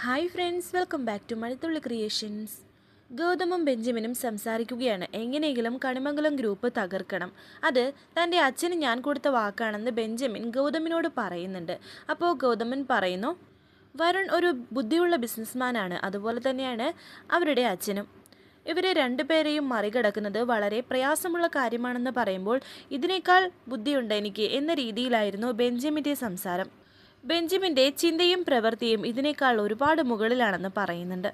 Hi friends, welcome back to Mazhathulli creations. ഗൗതമും ബെഞ്ചമിനും സംസാരിക്കുകയാണ്. എങ്ങനെയെങ്കിലും കണിമംഗലം ഗ്രൂപ്പ് തകർക്കണം, അത് തൻ്റെ അച്ഛന് ഞാൻ കൊടുത്ത വാക്കാണെന്ന് ബെഞ്ചമിൻ ഗൗതമിനോട് പറയുന്നുണ്ട്. അപ്പോൾ ഗൗതമൻ പറയുന്നു, വരുൺ ഒരു ബുദ്ധിയുള്ള ബിസിനസ്മാനാണ്, അതുപോലെ തന്നെയാണ് അവരുടെ അച്ഛനും. ഇവരെ രണ്ടുപേരെയും മറികടക്കുന്നത് വളരെ പ്രയാസമുള്ള കാര്യമാണെന്ന് പറയുമ്പോൾ ഇതിനേക്കാൾ ബുദ്ധിയുണ്ട് എനിക്ക് എന്ന രീതിയിലായിരുന്നു ബെഞ്ചമിൻ്റെ സംസാരം. ബെഞ്ചമിൻ്റെ ചിന്തയും പ്രവൃത്തിയും ഇതിനേക്കാൾ ഒരുപാട് മുകളിലാണെന്ന് പറയുന്നുണ്ട്.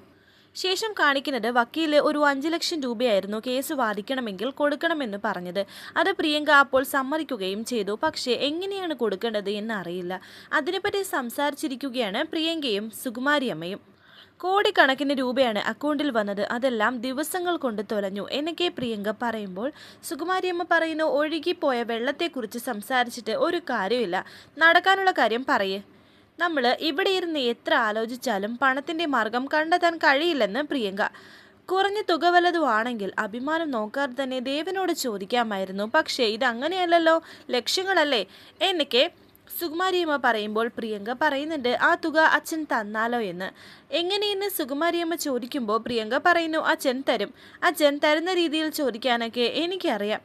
ശേഷം കാണിക്കുന്നത് വക്കീല് ഒരു 5 ലക്ഷം രൂപയായിരുന്നു കേസ് വാദിക്കണമെങ്കിൽ കൊടുക്കണമെന്ന് പറഞ്ഞത്. അത് പ്രിയങ്ക അപ്പോൾ സമ്മതിക്കുകയും ചെയ്തു. പക്ഷേ എങ്ങനെയാണ് കൊടുക്കേണ്ടത് എന്നറിയില്ല. അതിനെപ്പറ്റി സംസാരിച്ചിരിക്കുകയാണ് പ്രിയങ്കയും സുകുമാരിയമ്മയും. കോടിക്കണക്കിന് രൂപയാണ് അക്കൗണ്ടിൽ വന്നത്, അതെല്ലാം ദിവസങ്ങൾ കൊണ്ട് തൊലഞ്ഞു എന്നൊക്കെ പ്രിയങ്ക പറയുമ്പോൾ സുകുമാരിയമ്മ പറയുന്നു, ഒഴുകിപ്പോയ വെള്ളത്തെക്കുറിച്ച് സംസാരിച്ചിട്ട് ഒരു കാര്യമില്ല, നടക്കാനുള്ള കാര്യം പറയേ. നമ്മൾ ഇവിടെ ഇരുന്ന് എത്ര ആലോചിച്ചാലും പണത്തിൻ്റെ മാർഗം കണ്ടെത്താൻ കഴിയില്ലെന്ന് പ്രിയങ്ക. കുറഞ്ഞ തുക വല്ലതുമാണെങ്കിൽ അഭിമാനം നോക്കാതെ തന്നെ ദേവനോട് ചോദിക്കാമായിരുന്നു. പക്ഷേ ഇതങ്ങനെയല്ലല്ലോ, ലക്ഷ്യങ്ങളല്ലേ എന്നൊക്കെ സുകുമാരിയമ്മ പറയുമ്പോൾ പ്രിയങ്ക പറയുന്നുണ്ട്, ആ തുക അച്ഛൻ തന്നാലോ എന്ന്. എങ്ങനെയെന്ന് സുകുമാരിയമ്മ ചോദിക്കുമ്പോൾ പ്രിയങ്ക പറയുന്നു, അച്ഛൻ തരും. അച്ഛൻ തരുന്ന രീതിയിൽ ചോദിക്കാനൊക്കെ എനിക്കറിയാം,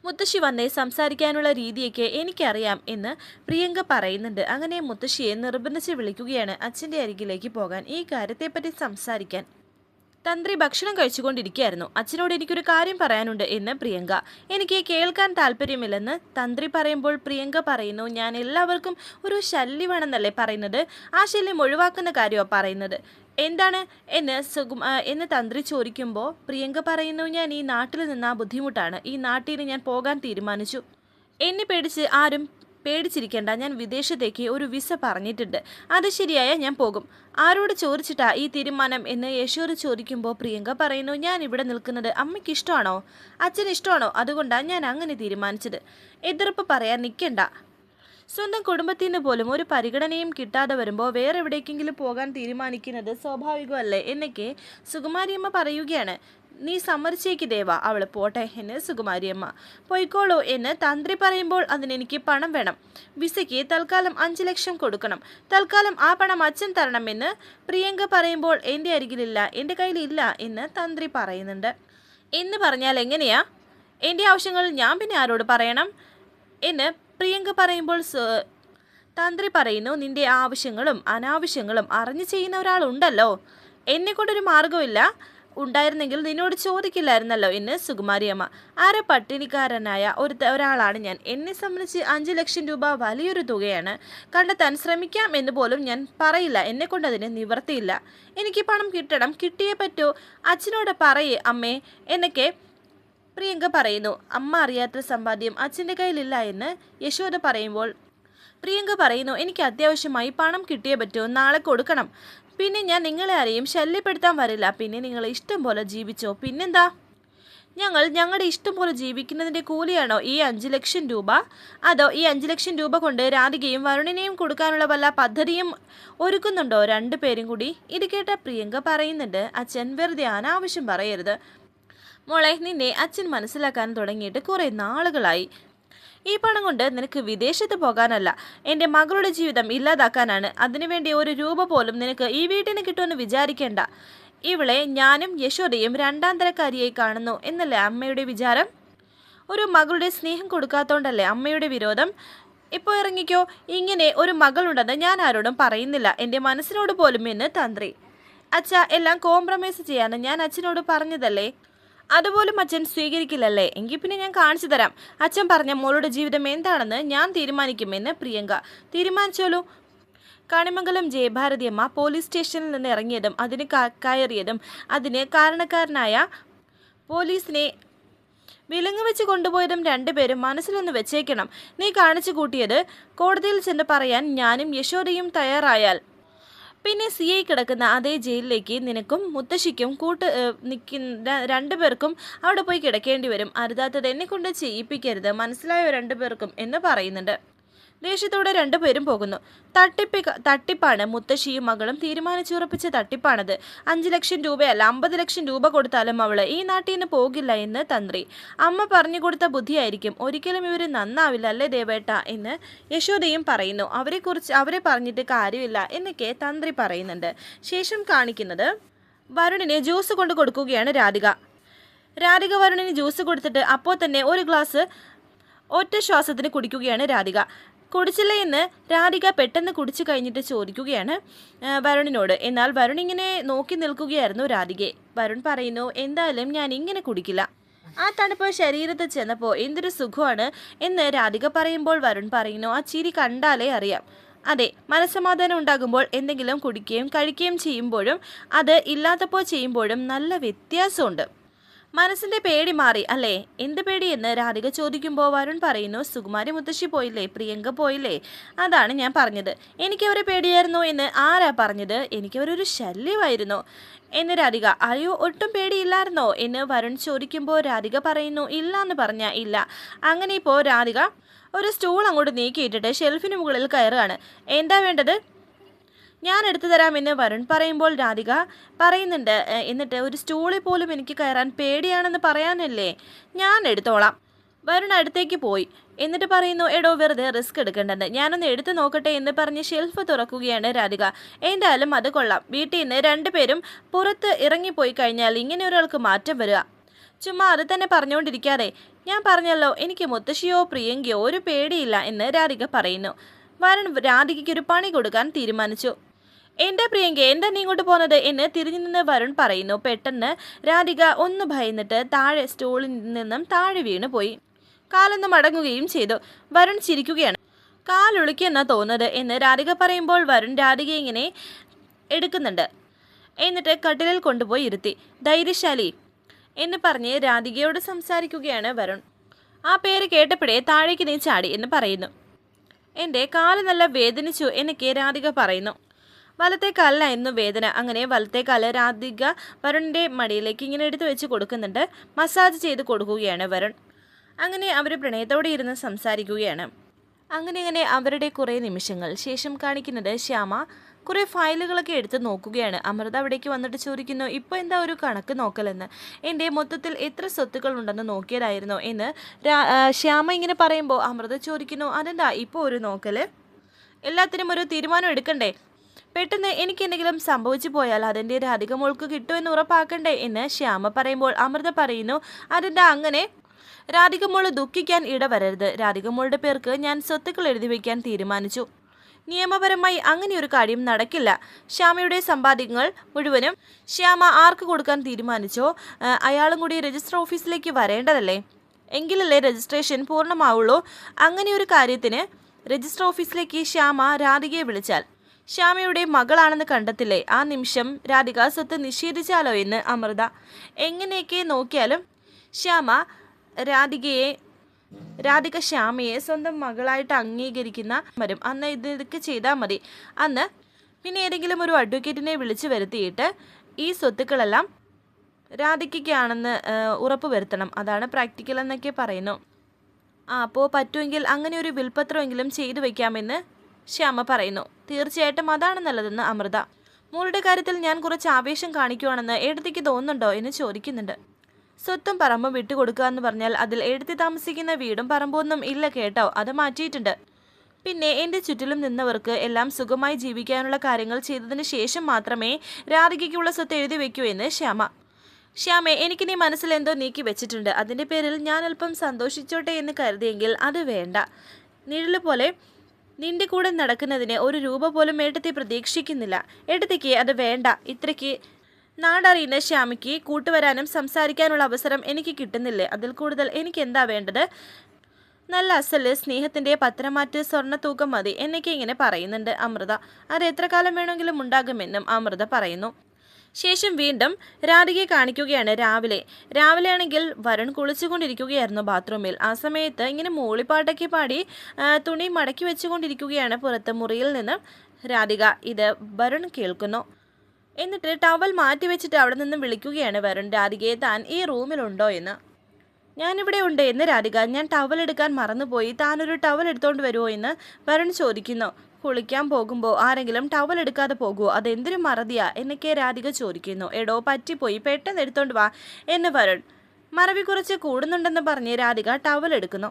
മുത്തശ്ശി വന്നേ സംസാരിക്കാനുള്ള രീതിയൊക്കെ എനിക്കറിയാം എന്ന് പ്രിയങ്ക പറയുന്നുണ്ട്. അങ്ങനെ മുത്തശ്ശിയെ നിർബന്ധിച്ച് വിളിക്കുകയാണ് അച്ഛൻ്റെ അരികിലേക്ക് പോകാൻ, ഈ കാര്യത്തെപ്പറ്റി സംസാരിക്കാൻ. തന്ത്രി ഭക്ഷണം കഴിച്ചുകൊണ്ടിരിക്കുകയായിരുന്നു. അച്ഛനോട് എനിക്കൊരു കാര്യം പറയാനുണ്ട് എന്ന് പ്രിയങ്ക. എനിക്ക് കേൾക്കാൻ താല്പര്യമില്ലെന്ന് തന്ത്രി പറയുമ്പോൾ പ്രിയങ്ക പറയുന്നു, ഞാൻ എല്ലാവർക്കും ഒരു ശല്യമാണെന്നല്ലേ പറയുന്നത്, ആ ശല്യം ഒഴിവാക്കുന്ന കാര്യമാണ് പറയുന്നത്. എന്താണ് എന്ന് തന്ത്രി ചോദിക്കുമ്പോൾ പ്രിയങ്ക പറയുന്നു, ഞാൻ ഈ നാട്ടിൽ നിന്നാ ബുദ്ധിമുട്ടാണ്, ഈ നാട്ടിൽ ഞാൻ പോകാൻ തീരുമാനിച്ചു. എന്നെ പേടിച്ച് ആരും പേടിച്ചിരിക്കേണ്ട, ഞാൻ വിദേശത്തേക്ക് ഒരു വിസ പറഞ്ഞിട്ടുണ്ട്, അത് ശരിയായ ഞാൻ പോകും. ആരോട് ചോദിച്ചിട്ടാ ഈ തീരുമാനം എന്ന് യശോർ ചോദിക്കുമ്പോൾ പ്രിയങ്ക പറയുന്നു, ഞാൻ ഇവിടെ നിൽക്കുന്നത് അമ്മയ്ക്ക് ഇഷ്ടമാണോ, അച്ഛന് ഇഷ്ടമാണോ, അതുകൊണ്ടാണ് ഞാൻ അങ്ങനെ തീരുമാനിച്ചത്. എതിർപ്പ് പറയാൻ നിൽക്കണ്ട. സ്വന്തം കുടുംബത്തിന് പോലും ഒരു പരിഗണനയും കിട്ടാതെ വരുമ്പോൾ വേറെ എവിടേക്കെങ്കിലും പോകാൻ തീരുമാനിക്കുന്നത് സ്വാഭാവികമല്ലേ എന്നൊക്കെ സുകുമാരിയമ്മ പറയുകയാണ്. നീ സമ്മതിച്ചേക്ക് ദേവ, അവൾ പോട്ടെ എന്ന് സുകുമാരിയമ്മ. പോയിക്കോളൂ എന്ന് തന്ത്രി പറയുമ്പോൾ അതിനെനിക്ക് പണം വേണം, വിസയ്ക്ക് തൽക്കാലം 5 ലക്ഷം കൊടുക്കണം, തൽക്കാലം ആ പണം അച്ഛൻ തരണമെന്ന് പ്രിയങ്ക പറയുമ്പോൾ എൻ്റെ അരികിലില്ല, എൻ്റെ കയ്യിലില്ല എന്ന് തന്ത്രി പറയുന്നുണ്ട്. എന്ന് പറഞ്ഞാൽ എങ്ങനെയാ, എൻ്റെ ആവശ്യങ്ങൾ ഞാൻ പിന്നെ ആരോട് പറയണം എന്ന് പ്രിയങ്ക പറയുമ്പോൾ തന്ത്രി പറയുന്നു, നിന്റെ ആവശ്യങ്ങളും അനാവശ്യങ്ങളും അറിഞ്ഞു ചെയ്യുന്ന ഒരാളുണ്ടല്ലോ, എന്നെക്കൊണ്ടൊരു മാർഗമില്ല, ഉണ്ടായിരുന്നെങ്കിൽ നിന്നോട് ചോദിക്കില്ലായിരുന്നല്ലോ എന്ന് സുകുമാരിയമ്മ. പട്ടിണിക്കാരനായ ഒരാളാണ് ഞാൻ, എന്നെ സംബന്ധിച്ച് 5 ലക്ഷം രൂപ വലിയൊരു തുകയാണ്, കണ്ടെത്താൻ ശ്രമിക്കാം എന്ന് പോലും ഞാൻ പറയില്ല, എന്നെക്കൊണ്ടതിന് നിവർത്തിയില്ല, എനിക്ക് പണം കിട്ടണം, കിട്ടിയേ പറ്റൂ, അച്ഛനോട് പറയേ അമ്മേ എന്നൊക്കെ പ്രിയങ്ക പറയുന്നു. അമ്മ അറിയാത്ത സമ്പാദ്യം അച്ഛൻ്റെ കയ്യിലില്ല എന്ന് യശോദ പറയുമ്പോൾ പ്രിയങ്ക പറയുന്നു, എനിക്ക് അത്യാവശ്യമായി പണം കിട്ടിയേ പറ്റൂ, നാളെ കൊടുക്കണം, പിന്നെ ഞാൻ നിങ്ങളെ ആരെയും ശല്യപ്പെടുത്താൻ വരില്ല, പിന്നെ നിങ്ങൾ ഇഷ്ടം പോലെ ജീവിച്ചോ, പിന്നെന്താ, ഞങ്ങളുടെ ഇഷ്ടം പോലെ ജീവിക്കുന്നതിൻ്റെ കൂലിയാണോ ഈ 5 ലക്ഷം രൂപ, അതോ ഈ 5 ലക്ഷം രൂപ കൊണ്ട് രാധികയും വരുണിനെയും കൊടുക്കാനുള്ള വല്ല പദ്ധതിയും ഒരുക്കുന്നുണ്ടോ രണ്ടുപേരും കൂടി. ഇത് കേട്ട പ്രിയങ്ക പറയുന്നുണ്ട്, അച്ഛൻ വെറുതെ അനാവശ്യം പറയരുത് മോളെ, നിന്നെ അച്ഛൻ മനസ്സിലാക്കാൻ തുടങ്ങിയിട്ട് കുറേ നാളുകളായി. ഈ പണം കൊണ്ട് നിനക്ക് വിദേശത്ത് പോകാനല്ല, എൻ്റെ മകളുടെ ജീവിതം ഇല്ലാതാക്കാനാണ്, അതിനുവേണ്ടി ഒരു രൂപ പോലും നിനക്ക് ഈ വീട്ടിന് കിട്ടുമെന്ന് വിചാരിക്കേണ്ട. ഇവളെ ഞാനും യശോദയും 2ാം തരക്കാരിയായി കാണുന്നു എന്നല്ലേ അമ്മയുടെ വിചാരം, ഒരു മകളുടെ സ്നേഹം കൊടുക്കാത്തോണ്ടല്ലേ അമ്മയുടെ വിരോധം. ഇപ്പോൾ ഇറങ്ങിക്കോ, ഇങ്ങനെ ഒരു മകളുണ്ടെന്ന് ഞാൻ ആരോടും പറയുന്നില്ല, എൻ്റെ മനസ്സിനോട് പോലും എന്ന് തന്ത്രി. അച്ഛ, എല്ലാം കോംപ്രമൈസ് ചെയ്യാമെന്ന് ഞാൻ അച്ഛനോട് പറഞ്ഞതല്ലേ, അതുപോലും അച്ഛൻ സ്വീകരിക്കില്ലല്ലേ, എങ്കിൽ പിന്നെ ഞാൻ കാണിച്ചു തരാം, അച്ഛൻ പറഞ്ഞ മോളുടെ ജീവിതം എന്താണെന്ന് ഞാൻ തീരുമാനിക്കുമെന്ന് പ്രിയങ്ക. തീരുമാനിച്ചോളൂ. കണിമംഗലം ജയഭാരതിയമ്മ പോലീസ് സ്റ്റേഷനിൽ നിന്ന് ഇറങ്ങിയതും അതിന് കയറിയതും അതിന് കാരണക്കാരനായ പോലീസിനെ വിലങ്ങ് വെച്ച് കൊണ്ടുപോയതും രണ്ടുപേരും മനസ്സിലൊന്ന് വെച്ചേക്കണം. നീ കാണിച്ചു കൂട്ടിയത് കോടതിയിൽ ചെന്ന് പറയാൻ ഞാനും യശോദയും തയ്യാറായാൽ പിന്നെ CI കിടക്കുന്ന അതേ ജയിലിലേക്ക് നിനക്കും മുത്തശ്ശിക്കും നിൽക്കുന്ന 2 പേർക്കും അവിടെ പോയി കിടക്കേണ്ടി വരും. അരുതാത്തത് എന്നെ കൊണ്ട് ചെയ്യിപ്പിക്കരുത്, മനസ്സിലായോ 2 പേർക്കും എന്ന് പറയുന്നുണ്ട്. ദേഷ്യത്തോടെ രണ്ടുപേരും പോകുന്നു. തട്ടിപ്പാണ്. മുത്തശ്ശിയും മകളും തീരുമാനിച്ചുറപ്പിച്ച തട്ടിപ്പാണത്. 5 ലക്ഷം രൂപയല്ല 50 ലക്ഷം രൂപ കൊടുത്താലും അവള് ഈ നാട്ടിൽ നിന്ന് പോകില്ല എന്ന് തന്ത്രി. അമ്മ പറഞ്ഞു കൊടുത്ത ബുദ്ധിയായിരിക്കും. ഒരിക്കലും ഇവര് നന്നാവില്ല അല്ലേ ദേവേട്ട എന്ന് യശോദയും പറയുന്നു. അവരെ പറഞ്ഞിട്ട് കാര്യമില്ല എന്നൊക്കെ തന്ത്രി പറയുന്നുണ്ട്. ശേഷം കാണിക്കുന്നത് വരുണിന് ജ്യൂസ് കൊണ്ട് കൊടുക്കുകയാണ് രാധിക. വരുണിന് ജ്യൂസ് കൊടുത്തിട്ട് അപ്പോൾ തന്നെ ഒരു ഗ്ലാസ് ഒറ്റ ശ്വാസത്തിന് കുടിക്കുകയാണ് രാധിക. കുടിച്ചില്ല എന്ന് രാധിക പെട്ടെന്ന് കുടിച്ചു കഴിഞ്ഞിട്ട് ചോദിക്കുകയാണ് വരുണിനോട്. എന്നാൽ വരുൺ ഇങ്ങനെ നോക്കി നിൽക്കുകയായിരുന്നു രാധികയെ. വരുൺ പറയുന്നു, എന്തായാലും ഞാൻ ഇങ്ങനെ കുടിക്കില്ല. ആ തണുപ്പ് ശരീരത്തിൽ ചെന്നപ്പോൾ എന്തൊരു സുഖമാണ് എന്ന് രാധിക പറയുമ്പോൾ വരുൺ പറയുന്നു, ആ ചിരി കണ്ടാലേ അറിയാം. അതെ, മനസ്സമാധാനം ഉണ്ടാകുമ്പോൾ എന്തെങ്കിലും കുടിക്കുകയും കഴിക്കുകയും ചെയ്യുമ്പോഴും അത് ഇല്ലാത്തപ്പോൾ ചെയ്യുമ്പോഴും നല്ല വ്യത്യാസമുണ്ട്. മനസ്സിന്റെ പേടി മാറി അല്ലേ? എന്ത് പേടിയെന്ന് രാധിക ചോദിക്കുമ്പോൾ വരുൺ പറയുന്നു, സുകുമാരി മുത്തശ്ശി പോയില്ലേ, പ്രിയങ്ക പോയില്ലേ, അതാണ് ഞാൻ പറഞ്ഞത്. എനിക്കവരെ പേടിയായിരുന്നു എന്ന് ആരാ പറഞ്ഞത്? എനിക്കവരൊരു ശല്യമായിരുന്നു എന്ന് രാധിക. അയ്യോ, ഒട്ടും പേടിയില്ലായിരുന്നോ എന്ന് വരുൺ ചോദിക്കുമ്പോൾ രാധിക പറയുന്നു, ഇല്ല എന്ന് പറഞ്ഞാൽ ഇല്ല. അങ്ങനെ ഇപ്പോൾ രാധിക ഒരു സ്റ്റൂൾ അങ്ങോട്ട് നീക്കിയിട്ടിട്ട് ഷെൽഫിന് മുകളിൽ കയറുകയാണ്. എന്താ വേണ്ടത്? ഞാൻ എടുത്തു തരാമെന്ന് വരുൺ പറയുമ്പോൾ രാധിക പറയുന്നുണ്ട്, എന്നിട്ട് ഒരു സ്റ്റൂളിൽ പോലും എനിക്ക് കയറാൻ പേടിയാണെന്ന് പറയാനല്ലേ, ഞാൻ എടുത്തോളാം. വരുൺ അടുത്തേക്ക് പോയി. എന്നിട്ട് പറയുന്നു, എടോ വെറുതെ റിസ്ക് എടുക്കേണ്ടത്, ഞാനൊന്ന് എടുത്തു നോക്കട്ടെ എന്ന് പറഞ്ഞ് ഷെൽഫ് തുറക്കുകയാണ് രാധിക. എന്തായാലും അത് കൊള്ളാം. വീട്ടിൽ നിന്ന് രണ്ടുപേരും പുറത്ത് ഇറങ്ങിപ്പോയി കഴിഞ്ഞാൽ ഇങ്ങനെ ഒരാൾക്ക് മാറ്റം വരിക. ചുമ്മാ അത് തന്നെ പറഞ്ഞുകൊണ്ടിരിക്കാതെ, ഞാൻ പറഞ്ഞല്ലോ എനിക്ക് മുത്തശ്ശിയോ പ്രിയങ്കയോ ഒരു പേടിയില്ല എന്ന് രാധിക പറയുന്നു. വരുൺ രാധികയ്ക്ക് ഒരു പണി കൊടുക്കാൻ തീരുമാനിച്ചു. എൻ്റെ പ്രിയങ്ക, എന്താ നീ ഇങ്ങോട്ട് പോകുന്നത് എന്ന് തിരിഞ്ഞു നിന്ന് വരുൺ പറയുന്നു. പെട്ടെന്ന് രാധിക ഒന്ന് ഭയന്നിട്ട് താഴെ സ്റ്റൂളിൽ നിന്നും താഴെ വീണ് പോയി. കാലൊന്ന് മടങ്ങുകയും ചെയ്തു. വരുൺ ചിരിക്കുകയാണ്. കാലൊളിക്കെന്നാ തോന്നുന്നത് എന്ന് രാധിക പറയുമ്പോൾ വരുൺ രാധിക ഇങ്ങനെ എടുക്കുന്നുണ്ട്. എന്നിട്ട് കട്ടിലിൽ കൊണ്ടുപോയി ഇരുത്തി. ധൈര്യശാലി എന്ന് പറഞ്ഞ് രാധികയോട് സംസാരിക്കുകയാണ് വരുൺ. ആ പേര് കേട്ടപ്പോഴേ താഴേക്ക് നീ ചാടി എന്ന് പറയുന്നു. എൻ്റെ കാല് നല്ല വേദനിച്ചു എന്നൊക്കെ രാധിക പറയുന്നു. വലത്തെ കാലിലായിരുന്നു വേദന. അങ്ങനെ വലത്തെ കാല് രാധിക വരുണിൻ്റെ മടിയിലേക്ക് ഇങ്ങനെ എടുത്തു വെച്ച് കൊടുക്കുന്നുണ്ട്. മസാജ് ചെയ്ത് കൊടുക്കുകയാണ് വരുൺ. അങ്ങനെ അവർ പ്രണയത്തോടെ ഇരുന്ന് സംസാരിക്കുകയാണ്. അങ്ങനെ അവരുടെ കുറേ നിമിഷങ്ങൾ ശേഷം കാണിക്കുന്നത് ശ്യാമ കുറേ ഫയലുകളൊക്കെ എടുത്ത് നോക്കുകയാണ്. അമൃത അവിടേക്ക് വന്നിട്ട് ചോദിക്കുന്നു, ഇപ്പോൾ എന്താ ഒരു കണക്ക് നോക്കലെന്ന്. എൻ്റെ മൊത്തത്തിൽ എത്ര സ്വത്തുക്കൾ ഉണ്ടെന്ന് നോക്കിയതായിരുന്നു എന്ന് ശ്യാമ ഇങ്ങനെ പറയുമ്പോൾ അമൃത ചോദിക്കുന്നു, അതെന്താ ഇപ്പോൾ ഒരു നോക്കല്? എല്ലാത്തിനും ഒരു തീരുമാനം എടുക്കണ്ടേ? പെട്ടെന്ന് എനിക്ക് എന്തെങ്കിലും സംഭവിച്ചു പോയാൽ അതിൻ്റെ രാധിക മോൾക്ക് കിട്ടുമെന്ന് ഉറപ്പാക്കണ്ടേ എന്ന് ശ്യാമ പറയുമ്പോൾ അമൃത പറയുന്നു, അതെന്താ അങ്ങനെ? രാധിക മോള് ദുഃഖിക്കാൻ ഇടവരരുത്. രാധിക മോളുടെ പേർക്ക് ഞാൻ സ്വത്തുക്കൾ എഴുതി വയ്ക്കാൻ തീരുമാനിച്ചു. നിയമപരമായി അങ്ങനെയൊരു കാര്യം നടക്കില്ല. ശ്യാമയുടെ സമ്പാദ്യങ്ങൾ മുഴുവനും ശ്യാമ ആർക്ക് കൊടുക്കാൻ തീരുമാനിച്ചോ അയാളും കൂടി രജിസ്റ്റർ ഓഫീസിലേക്ക് വരേണ്ടതല്ലേ? എങ്കിലല്ലേ രജിസ്ട്രേഷൻ പൂർണ്ണമാവുള്ളൂ. അങ്ങനെയൊരു കാര്യത്തിന് രജിസ്റ്റർ ഓഫീസിലേക്ക് ശ്യാമ രാധികയെ വിളിച്ചാൽ ശ്യാമയുടെ മകളാണെന്ന് കണ്ടെത്തില്ലേ? ആ നിമിഷം രാധിക സ്വത്ത് നിഷേധിച്ചാലോ എന്ന് അമൃത. എങ്ങനെയൊക്കെ നോക്കിയാലും രാധിക ശ്യാമയെ സ്വന്തം മകളായിട്ട് അംഗീകരിക്കുന്ന വരും. അന്ന് ഇതൊക്കെ ചെയ്താൽ മതി. അന്ന് പിന്നെ ഏതെങ്കിലും ഒരു അഡ്വക്കേറ്റിനെ വിളിച്ചു വരുത്തിയിട്ട് ഈ സ്വത്തുക്കളെല്ലാം രാധികയ്ക്കാണെന്ന് ഉറപ്പ് വരുത്തണം. അതാണ് പ്രാക്ടിക്കൽ എന്നൊക്കെ പറയുന്നു. അപ്പോൾ പറ്റുമെങ്കിൽ അങ്ങനെ ഒരു വിൽപത്രമെങ്കിലും ചെയ്തു വയ്ക്കാമെന്ന് ശ്യാമ പറയുന്നു. തീർച്ചയായിട്ടും അതാണ് നല്ലതെന്ന് അമൃത. മോളുടെ കാര്യത്തിൽ ഞാൻ കുറച്ച് ആവേശം കാണിക്കുവാണെന്ന് ഏടത്തിക്ക് തോന്നുന്നുണ്ടോ എന്ന് ചോദിക്കുന്നുണ്ട്. സ്വത്തും പറമ്പും വിട്ടുകൊടുക്കുക എന്ന് പറഞ്ഞാൽ അതിൽ എഴുത്തി താമസിക്കുന്ന വീടും പറമ്പൊന്നും ഇല്ല കേട്ടോ, അത് മാറ്റിയിട്ടുണ്ട്. പിന്നെ എൻ്റെ ചുറ്റിലും നിന്നവർക്ക് എല്ലാം സുഖമായി ജീവിക്കാനുള്ള കാര്യങ്ങൾ ചെയ്തതിന് ശേഷം മാത്രമേ രാധികയ്ക്കുള്ള സ്വത്ത് എഴുതി വെക്കൂ എന്ന് ശ്യാമേ, എനിക്ക് നീ മനസ്സിൽ എന്തോ നീക്കി വെച്ചിട്ടുണ്ട്. അതിൻ്റെ പേരിൽ ഞാൻ അല്പം സന്തോഷിച്ചോട്ടെ എന്ന് കരുതിയെങ്കിൽ അത് വേണ്ട. നിഴല് പോലെ നിന്റെ കൂടെ നടക്കുന്നതിന് ഒരു രൂപ പോലും ഏട്ടത്തി പ്രതീക്ഷിക്കുന്നില്ല. ഏട്ടത്തിക്ക് അത് വേണ്ട. ഇത്രയ്ക്ക് നാടറിയുന്ന ശ്യാമയ്ക്ക് കൂട്ടുവരാനും സംസാരിക്കാനുള്ള അവസരം എനിക്ക് കിട്ടുന്നില്ലേ? അതിൽ കൂടുതൽ എനിക്ക് എന്താ വേണ്ടത്? നല്ല അസല് സ്നേഹത്തിൻ്റെ പത്രമാറ്റ് സ്വർണ്ണ തൂക്കം മതി എന്നൊക്കെ ഇങ്ങനെ പറയുന്നുണ്ട് അമൃത. അത് എത്ര കാലം വേണമെങ്കിലും ഉണ്ടാകുമെന്നും അമൃത പറയുന്നു. ശേഷം വീണ്ടും രാധികയെ കാണിക്കുകയാണ്. രാവിലെ ആണെങ്കിൽ വരുൺ കുളിച്ചുകൊണ്ടിരിക്കുകയായിരുന്നു ബാത്റൂമിൽ. ആ സമയത്ത് ഇങ്ങനെ മൂളിപ്പാട്ടൊക്കെ പാടി തുണി മടക്കി വെച്ചുകൊണ്ടിരിക്കുകയാണ് പുറത്ത് മുറിയിൽ നിന്ന് രാധിക. ഇത് വരുൺ കേൾക്കുന്നു. എന്നിട്ട് ടവൽ മാറ്റി വെച്ചിട്ട് അവിടെ നിന്ന് വിളിക്കുകയാണ് വരുൺ രാധികയെ താൻ ഈ റൂമിലുണ്ടോ എന്ന്. ഞാനിവിടെ ഉണ്ട് എന്ന് രാധിക. ഞാൻ ടവൽ എടുക്കാൻ മറന്നുപോയി. താനൊരു ടവൽ എടുത്തോണ്ട് വരുമോ എന്ന് വരുൺ ചോദിക്കുന്നു. കുളിക്കാൻ പോകുമ്പോൾ ആരെങ്കിലും ടവൽ എടുക്കാതെ പോകുമോ? അതെന്തൊരു മറതിയാ എന്നൊക്കെ രാധിക ചോദിക്കുന്നു. എടോ പറ്റിപ്പോയി, പെട്ടെന്ന് എടുത്തോണ്ട് വാ എന്ന് വരുൺ. മറവി കുറച്ച് കൂടുന്നുണ്ടെന്ന് പറഞ്ഞ് രാധിക ടവൽ എടുക്കുന്നു.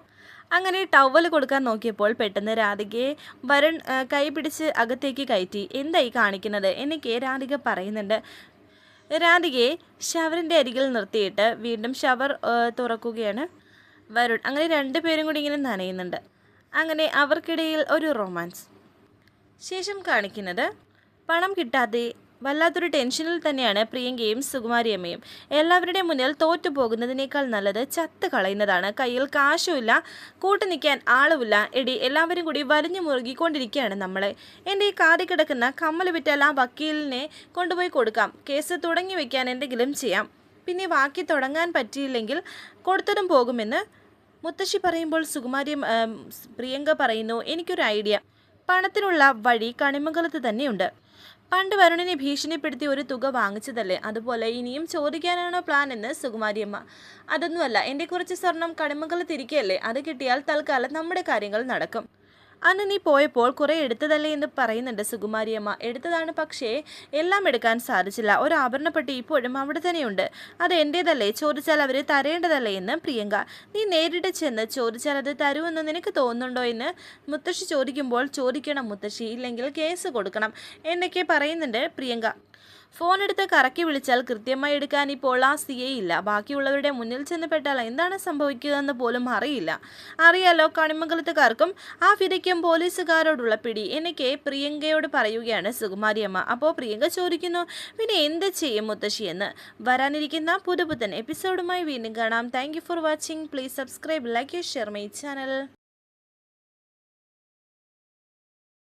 അങ്ങനെ ടവൽ കൊടുക്കാൻ നോക്കിയപ്പോൾ പെട്ടെന്ന് രാധികയെ വരുൺ കൈ പിടിച്ച് അകത്തേക്ക് കയറ്റി. എന്തായി കാണിക്കുന്നത് എന്നൊക്കെ രാധിക പറയുന്നുണ്ട്. രാധികയെ ഷവറിൻ്റെ അരികിൽ നിർത്തിയിട്ട് വീണ്ടും ഷവർ തുറക്കുകയാണ് വരുൺ. അങ്ങനെ രണ്ടുപേരും കൂടി ഇങ്ങനെ നനയുന്നുണ്ട്. അങ്ങനെ അവർക്കിടയിൽ ഒരു റൊമാൻസ്. ശേഷം കാണിക്കുന്നത് പണം കിട്ടാതെ വല്ലാത്തൊരു ടെൻഷനിൽ തന്നെയാണ് പ്രിയങ്കയും സുകുമാരിയമ്മയും. എല്ലാവരുടെയും മുന്നിൽ തോറ്റു പോകുന്നതിനേക്കാൾ നല്ലത് ചത്ത് കളയുന്നതാണ്. കയ്യിൽ കാശുമില്ല, കൂട്ടു നിൽക്കാൻ ആളുമില്ല. എടി എല്ലാവരും കൂടി വലിഞ്ഞു മുറുകിക്കൊണ്ടിരിക്കുകയാണ് നമ്മളെ. എൻ്റെ ഈ കാതി കിടക്കുന്ന കമ്മൽ വിറ്റാൽ ആ വക്കീലിനെ കൊണ്ടുപോയി കൊടുക്കാം. കേസ് തുടങ്ങി വയ്ക്കാൻ എന്തെങ്കിലും ചെയ്യാം. പിന്നെ ബാക്കി തുടങ്ങാൻ പറ്റിയില്ലെങ്കിൽ കൊടുത്തതും പോകുമെന്ന് മുത്തശ്ശി പറയുമ്പോൾ പ്രിയങ്ക പറയുന്നു, എനിക്കൊരു ഐഡിയ. പണത്തിനുള്ള വഴി കണിമംഗലത്ത് തന്നെയുണ്ട്. പണ്ട് വരുണിനെ ഭീഷണിപ്പെടുത്തി ഒരു തുക വാങ്ങിച്ചതല്ലേ, അതുപോലെ ഇനിയും ചോദിക്കാനാണോ പ്ലാൻ എന്ന് സുകുമാരിയമ്മ. അതൊന്നുമല്ല, എൻ്റെ കുറച്ച് സ്വർണം കണിമംഗലത്തിരിക്കുകയല്ലേ, അത് കിട്ടിയാൽ തൽക്കാലം നമ്മുടെ കാര്യങ്ങൾ നടക്കും. അന്ന് നീ പോയപ്പോൾ കുറേ എടുത്തതല്ലേ എന്ന് പറയുന്നുണ്ട് സുകുമാരിയമ്മ. എടുത്തതാണ്, പക്ഷേ എല്ലാം എടുക്കാൻ സാധിച്ചില്ല. ഒരു ആഭരണപ്പെട്ടി ഇപ്പോഴും അവിടെ തന്നെയുണ്ട്. അത് എൻ്റേതല്ലേ, ചോദിച്ചാൽ അവർ തരേണ്ടതല്ലേ എന്ന് പ്രിയങ്ക. നീ നേരിട്ട് ചെന്ന് ചോദിച്ചാൽ അത് തരുമെന്ന് നിനക്ക് തോന്നുന്നുണ്ടോ എന്ന് മുത്തശ്ശി ചോദിക്കുമ്പോൾ ചോദിക്കണം മുത്തശ്ശി, ഇല്ലെങ്കിൽ കേസ് കൊടുക്കണം എന്നൊക്കെ പറയുന്നുണ്ട് പ്രിയങ്ക. ഫോൺ എടുത്ത് കറക്കി വിളിച്ചാൽ കൃത്യമായി എടുക്കാൻ ഇപ്പോൾ ആ സിഐ ഇല്ല. ബാക്കിയുള്ളവരുടെ മുന്നിൽ ചെന്ന് പെട്ടാൽ എന്താണ് സംഭവിക്കുകയെന്ന് പോലും അറിയാലോ കണിമംഗലത്തുകാർക്കും ആ ഫിദയ്ക്കും പോലീസുകാരോടുള്ള പിടി എന്നൊക്കെ പ്രിയങ്കയോട് പറയുകയാണ് സുകുമാരിയമ്മ. അപ്പോൾ പ്രിയങ്ക ചോദിക്കുന്നു, പിന്നെ എന്ത് ചെയ്യും മുത്തശ്ശി എന്ന്. വരാനിരിക്കുന്ന പുതുപുത്തൻ എപ്പിസോഡുമായി വീണ്ടും കാണാം. Thank you for watching. Please subscribe, like, share my channel.